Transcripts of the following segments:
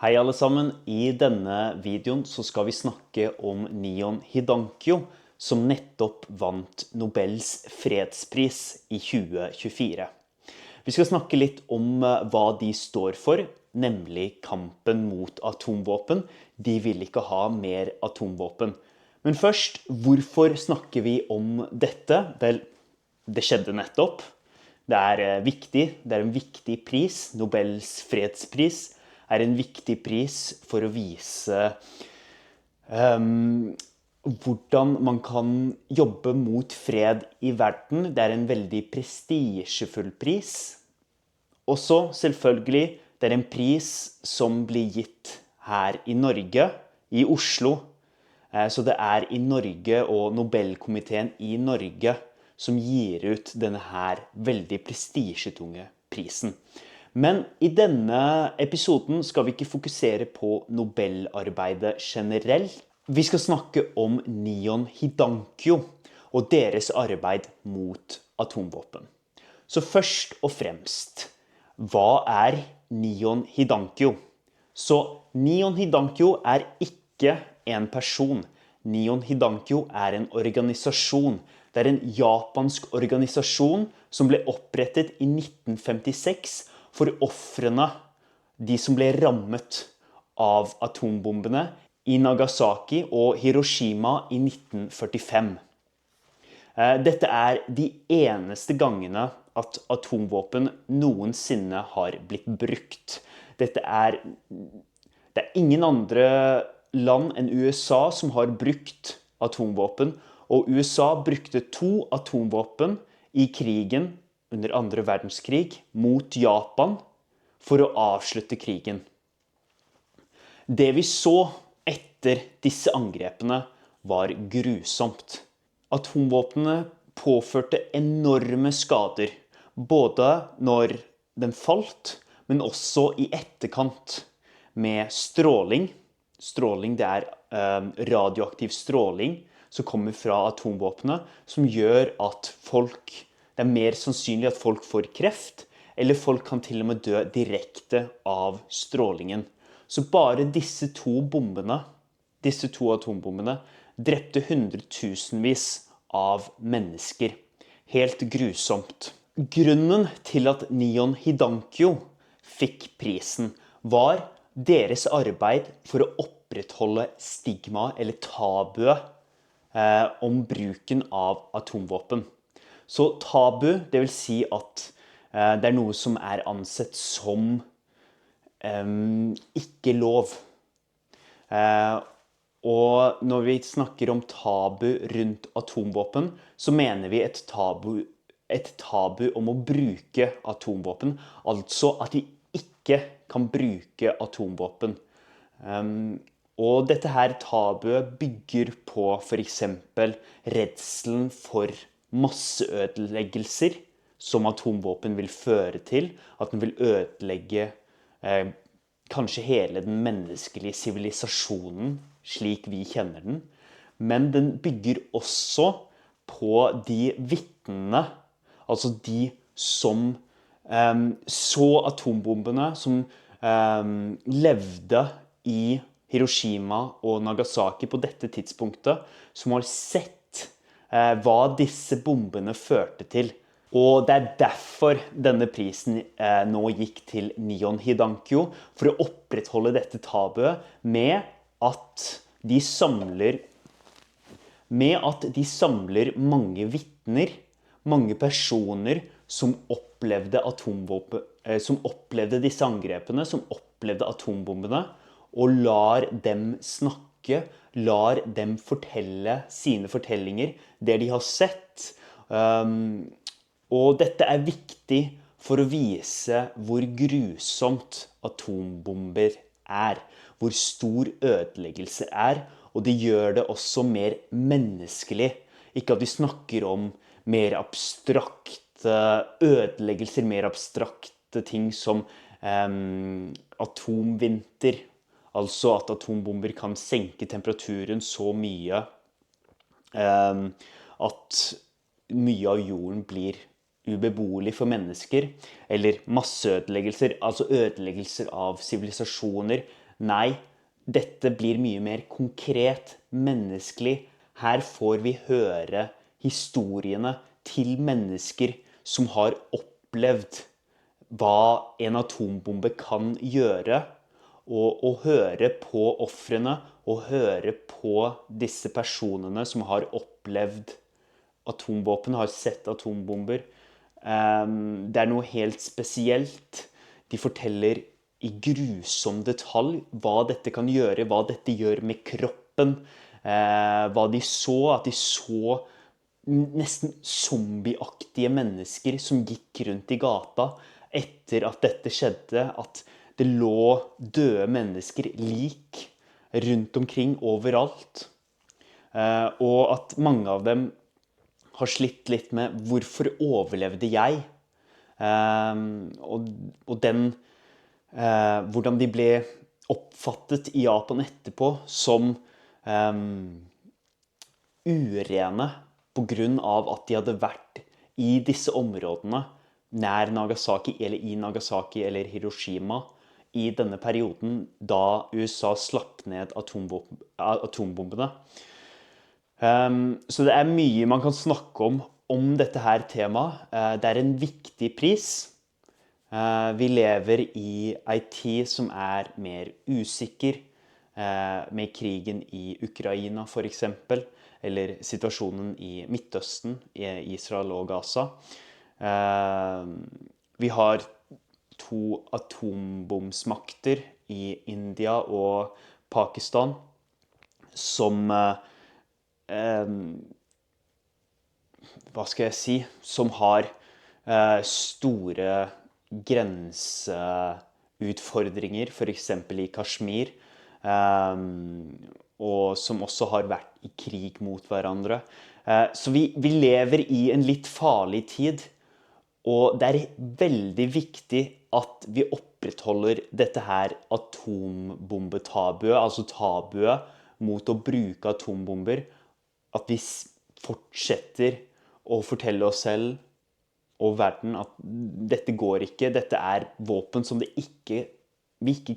Hei alle sammen, i denne videoen så skal vi snakke om Nion Hidankyo, som nettopp vant Nobels fredspris i 2024. Vi skal snakke litt om hva de står for, nemlig kampen mot atomvåpen. De vil ikke ha mer atomvåpen. Men først, hvorfor snakker vi om dette? Vel, det skjedde nettopp. Det er viktig, det er en viktig pris, Nobels fredspris, er en viktig pris for å vise hvordan man kan jobbe mot fred i verden. Det er en veldig prestisjefull pris. Også selvfølgelig, det er en pris som blir gitt her i Norge, i Oslo. Så det er i Norge og Nobelkomiteen i Norge som gir ut denne her veldig prestisjetunge prisen. Men i denne episoden skal vi ikke fokusere på Nobelarbeidet generelt. Vi skal snakke om Nion Hidankyo og deres arbeid mot atomvåpen. Så først og fremst, hva er Nion Hidankyo? Så Nion Hidankyo er ikke en person. Nion Hidankyo er en organisasjon. Det er en japansk organisasjon som ble opprettet i 1956 for ofrene, de som ble rammet av atombombene i Nagasaki og Hiroshima i 1945. Dette er de eneste gangene at atomvåpen noensinne har blitt brukt. Det er ingen andre land enn USA som har brukt atomvåpen, og USA brukte 2 atomvåpen i krigen under andre verdenskrig mot Japan for å avslutte krigen. Det vi så etter disse angrepene var grusomt. Atomvåpnene påførte enorme skader, både når den falt, men også i etterkant med stråling. Stråling, det er radioaktiv stråling som kommer fra atomvåpnene, som gjør at det er mer sannsynlig at folk får kreft, eller folk kan til og med dø direkte av strålingen. Så bare disse 2 atombombene, drepte hundretusenvis av mennesker. Helt grusomt. Grunnen til at Nion Hidankyo fikk prisen var deres arbeid for å opprettholde stigma eller tabuet om bruken av atomvåpen. Så tabu, det vil si at det er noe som er ansett som ikke lov. Og når vi snakker om tabu rundt atomvåpen, så mener vi et tabu om å bruke atomvåpen, altså at vi ikke kan bruke atomvåpen. Og dette her tabuet bygger på for eksempel redselen for masseødeleggelser som atomvåpen vil føre til, at den vil ødelegge kanskje hele den menneskelige sivilisasjonen slik vi kjenner den, men den bygger også på de vitnene, altså de som så atombombene, som levde i Hiroshima og Nagasaki på dette tidspunktet, som har sett hva disse bombene førte til. Og det er derfor denne prisen nå gikk til Nion Hidankyo, for å opprettholde dette tabuet med at de samler mange vitner, mange personer som opplevde som opplevde disse angrepene, som opplevde atombombene, og lar dem snakke, lar dem fortelle sine fortellinger, det de har sett. Og dette er viktig for å vise hvor grusomt atombomber er, hvor stor ødeleggelse er, og det gjør det også mer menneskelig. Ikke at vi snakker om mer abstrakte ødeleggelser, mer abstrakte ting som atomvinter, altså at atombomber kan senke temperaturen så mye at mye av jorden blir ubeboelig for mennesker, eller masseødeleggelser, altså ødeleggelser av sivilisasjoner. Nei, dette blir mye mer konkret, menneskelig. Her får vi høre historiene til mennesker som har opplevd hva en atombombe kan gjøre, og å høre på ofrene, og høre på disse personene som har opplevd atomvåpen, har sett atombomber. Det noe helt spesielt. De forteller i grusom detalj hva dette kan gjøre, hva dette gjør med kroppen, hva de så, at de så nesten zombieaktige mennesker som gikk rundt i gata etter at dette skjedde, at det lå døde mennesker, lik, rundt omkring overalt. Og at mange av dem har slitt litt med hvorfor overlevde jeg? Og den, hvordan de ble oppfattet i Japan etterpå som urene på grunn av at de hadde vært i disse områdene nær Nagasaki eller i Nagasaki eller Hiroshima i denne perioden da USA slapp ned atombombene. Så det mye man kan snakke om dette her temaet. Det en viktig pris. Vi lever i en tid som mer usikker, med krigen i Ukraina for eksempel, eller situasjonen i Midtøsten, i Israel og Gaza. Vi har 2 atombomsmakter i India og Pakistan som hva skal jeg si, som har store grenseutfordringer, for eksempel i Kashmir, og som også har vært i krig mot hverandre. Så vi lever i en litt farlig tid, og det veldig viktig at vi opprettholder dette her atombombetabuet, altså tabuet mot å bruke atombomber, at vi fortsetter å fortelle oss selv og verden at dette går ikke, dette våpen som vi ikke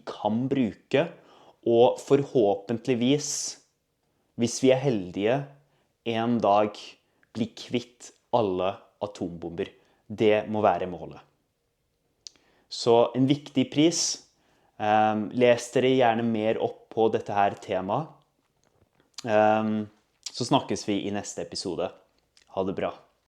kan bruke, og forhåpentligvis, hvis vi heldige, en dag bli kvitt alle atombomber. Det må være målet. Så en viktig pris. Les dere gjerne mer opp på dette her temaet. Så snakkes vi i neste episode. Ha det bra.